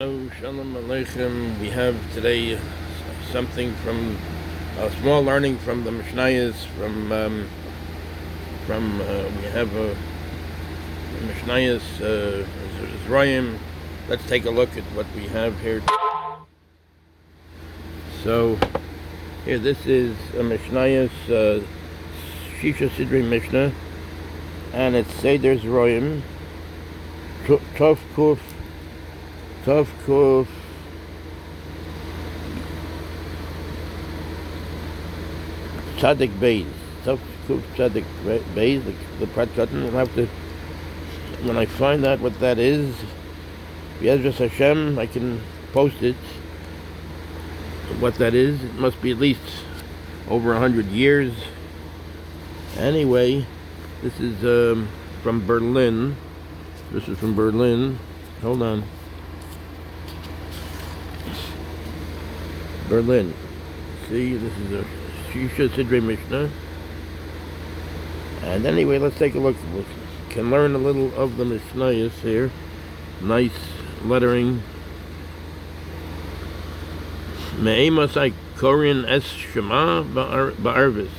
Hello, Shalom Aleichem. We have today something from a small learning from the Mishnayos. We have a Mishnayos Zrayim. Let's take a look at what we have here. So here, this is a Mishnayos Shisha Sidri Mishnah, and it's Seder Zrayim Tov Kuf Tzadik Beis. Tov Kuf Tzadik Beis, the Prat Katan. I'll have to, when I find out what that is, Yezras Hashem, I can post it. What that is, it must be at least over 100 years. Anyway, this is from Berlin. This is from Berlin. Hold on. Berlin. See, this is a Shisha Sidrei Mishnah. And anyway, let's take a look. We can learn a little of the Mishnayos here. Nice lettering. Me'emasai Korean es Shema ba'arvis.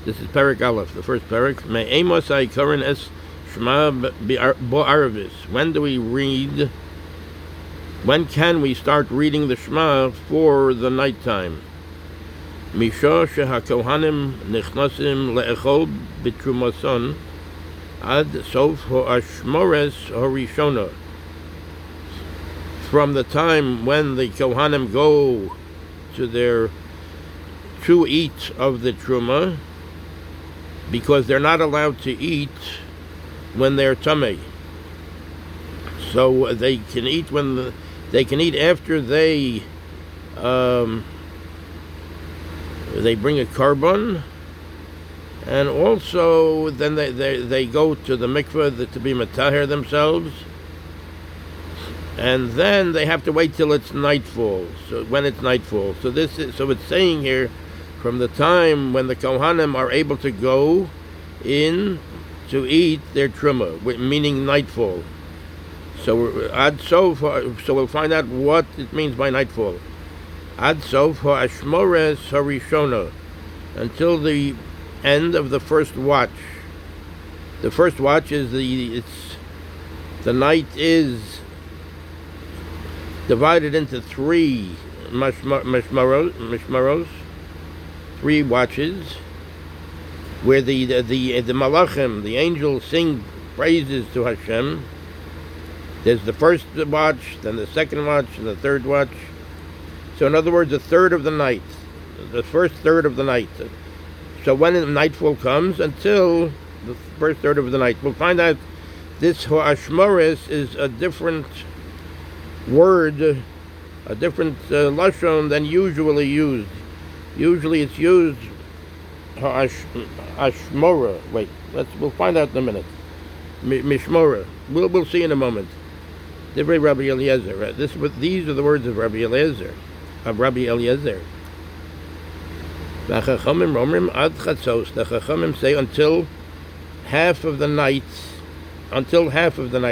This is Perek Aleph, the first Perek. Me'emasai Korean es Shema ba'arvis. When do we read? When can we start reading the Shema for the nighttime? Misha shehakohanim nichnasim le'echol b'trumason ad sof ha'ashmores harishona. From the time when the Kohanim go to eat of the truma, because they're not allowed to eat when they're tamei. So they can eat they can eat after they bring a carbon, and also then they go to the mikveh to be mataher themselves, and then they have to wait till it's nightfall. So when it's nightfall, so it's saying here, from the time when the Kohanim are able to go in to eat their truma, meaning nightfall. So ad sof, so we'll find out what it means by nightfall. Ad sof ha'ashmores harishona, until the end of the first watch. The first watch is the night is divided into three mishmaros, three watches, where the malachim, the angels, sing praises to Hashem. There's the first watch, then the second watch, and the third watch. So in other words, a third of the night, the first third of the night. So when nightfall comes, until the first third of the night, we'll find out this ha'ashmores is a different word, a different lashon than usually used. Usually it's used ha'ashmora. Wait, we'll find out in a minute. Mishmora. We'll see in a moment. Divrei Rabbi Eliezer. These are the words of Rabbi Eliezer. The Chachamim say until half of the night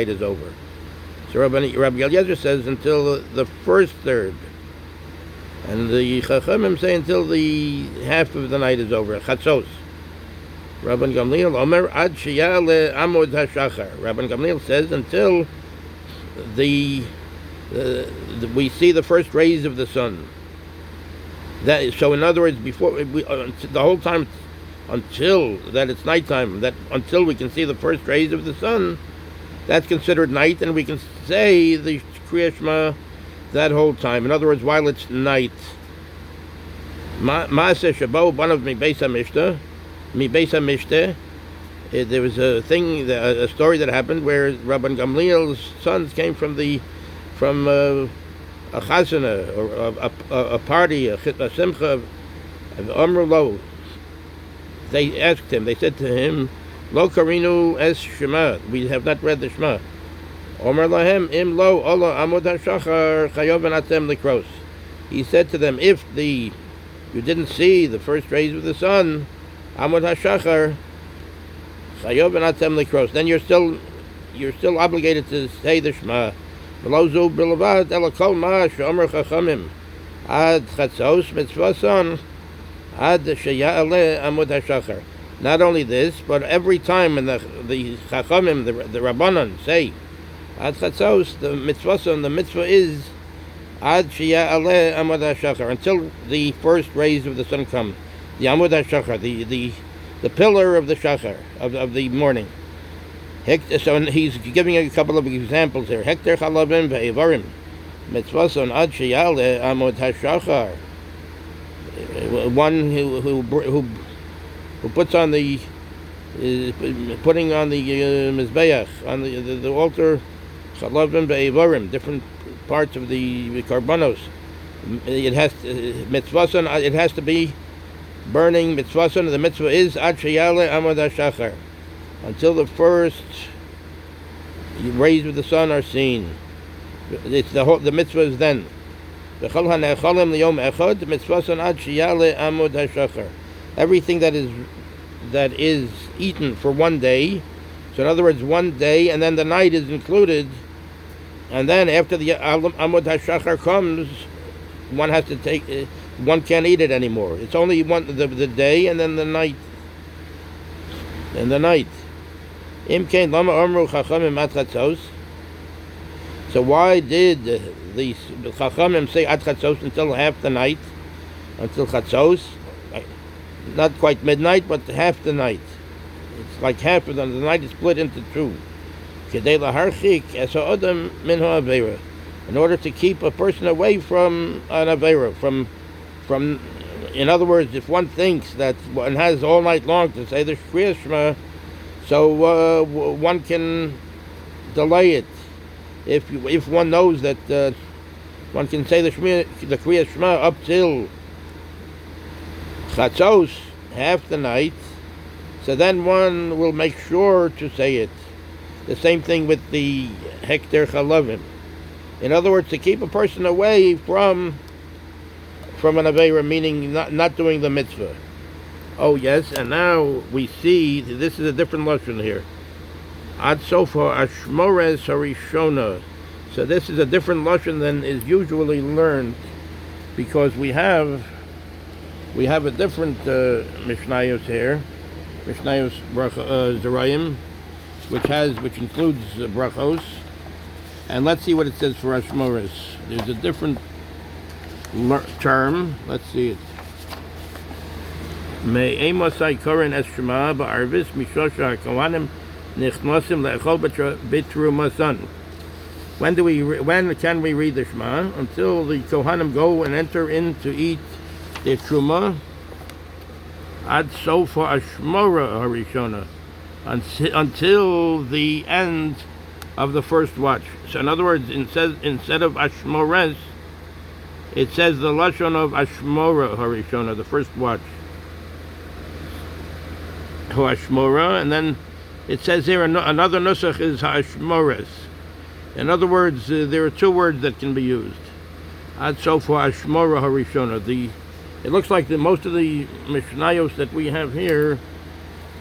is over. So Rabbi Eliezer says until the first third, and the Chachamim say until the half of the night is over. Chatzos. Rabban Gamliel Omer ad sheyah le'amod hashachar. Rabban Gamliel says until we see the first rays of the sun. So in other words, before the whole time until that it's nighttime, until we can see the first rays of the sun, that's considered night, and we can say the Kriya Shema that whole time. In other words, while it's night. Maaseh shabo one of mi Beis HaMishteh, there was a story that happened where Rabban Gamliel's sons came from a chazana, or a party, a simcha of Amr Lo. They asked him, they said to him, Lo karinu es Shema, we have not read the Shema. Omer lahem im lo ola amod hashachar chayov v'natem likros. He said to them, if you didn't see the first rays of the sun, amod hashachar chayov v'natem likros, then you're still obligated to say the Shema. ולא זו בלבד, אלא כל מה שאומר חכמים עד חצos mitzvason ad sheya'aleh amud hashachar. Not only this, but every time when the chachamim, the rabbanon say ad chatzos, the mitzvason, the mitzvah is ad sheya'aleh amud hashachar, until the first rays of the sun come. The amud hashachar, the pillar of the shachar, of the morning. So he's giving a couple of examples here. Hekter chalavim ve'evarim mitzvason ad sheya'aleh amud hashachar. One who puts on the putting on the mizbeach, on the altar, chalavim ve'evarim, different parts of the karbanos. It has mitzvason. It has to be burning mitzvason. The mitzvah is ad sheya'aleh amud hashachar, until the first rays of the sun are seen. It's the mitzvah is then. Everything that is eaten for one day, so in other words, one day, and then the night is included, and then after the Amud HaShachar comes, one has to take. One can't eat it anymore. It's only the day and then the night. And the night. So why did the Chachamim say ad chatzos until half the night, until chatzos? Not quite midnight, but half the night. It's like half of the night is split into two. In order to keep a person away from an avera, from. In other words, if one thinks that one has all night long to say the Shema, so one can delay it. If one knows that one can say the Kriyas Shema up till Chatzos, half the night, so then one will make sure to say it. The same thing with the Hekter Chalavim. In other words, to keep a person away from an Aveira, meaning not doing the mitzvah. Oh yes, and now we see, this is a different lesson here. Ad sofa Ashmores Harishona. So this is a different lesson than is usually learned, because we have a different Mishnayos here, Mishnayos Zerayim, which includes Brachos, and let's see what it says for Ashmores. There's a different term. Let's see it. Me'emosai koren es Shema ba'arvis mishosha ha'kohanim nichnosim le'echol b'trumasan. When can we read the Shema? Until the Kohanim go and enter in to eat the Truma. Ad sofa Ashmora Harishona, until the end of the first watch. So in other words, instead of Ashmores, it says the lashon of Ashmora Harishona, the first watch. Ashmora, and then it says here another nusach is Ha'ashmores. In other words, there are two words that can be used. Ad sofa Ashmora Harishona. It looks like most of the Mishnayos that we have here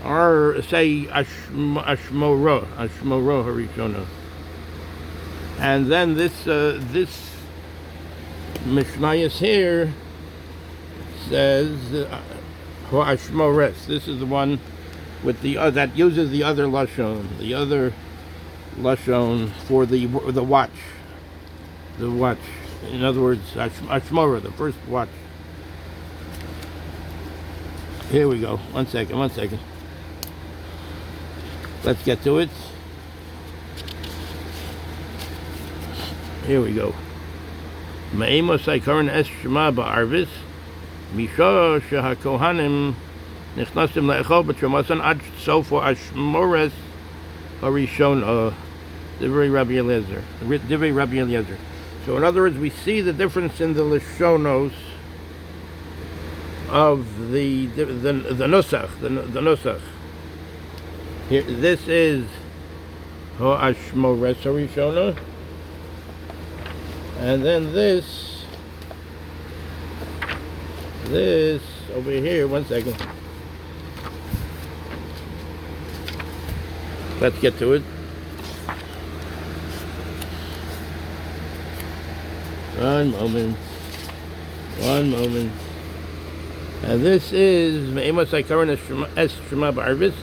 say Ashmora Harishona. And then this Mishnayos here says Ha'ashmores. This is the one with that uses the other lashon, for the watch. The watch. In other words, Ashmora, the first watch. Here we go. One second. Let's get to it. Here we go. Me'emosai koren es Shema ba'arvis misho shehakohanim nichnasim le'echol b'trumasan ad sofa Ashmores harishon divrei Rabbi Eliezer. So in other words, we see the difference in the lashonos of the nusach. Here, this is Ha'ashmores Harishona, and then this over here. One second. Let's get to it. One moment. And this is Me'emos HaKaron Es Shema B'Arvis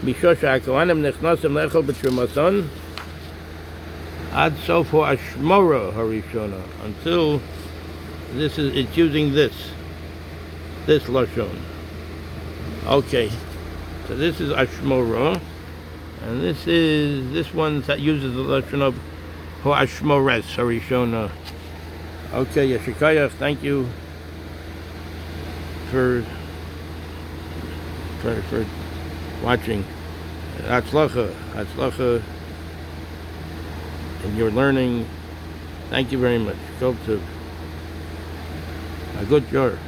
B'Shosha HaKohanim Nechnasim Lechol B'Trumason Ad Sofu Ashmora Harishona, until it's using this lashon. Okay, so this is Ashmora, and this one that uses the lashon of Ashmores Harishona. Okay, Yeshikayach, thank you for watching. Hatzlacha in your learning. Thank you very much. Go to a good jar.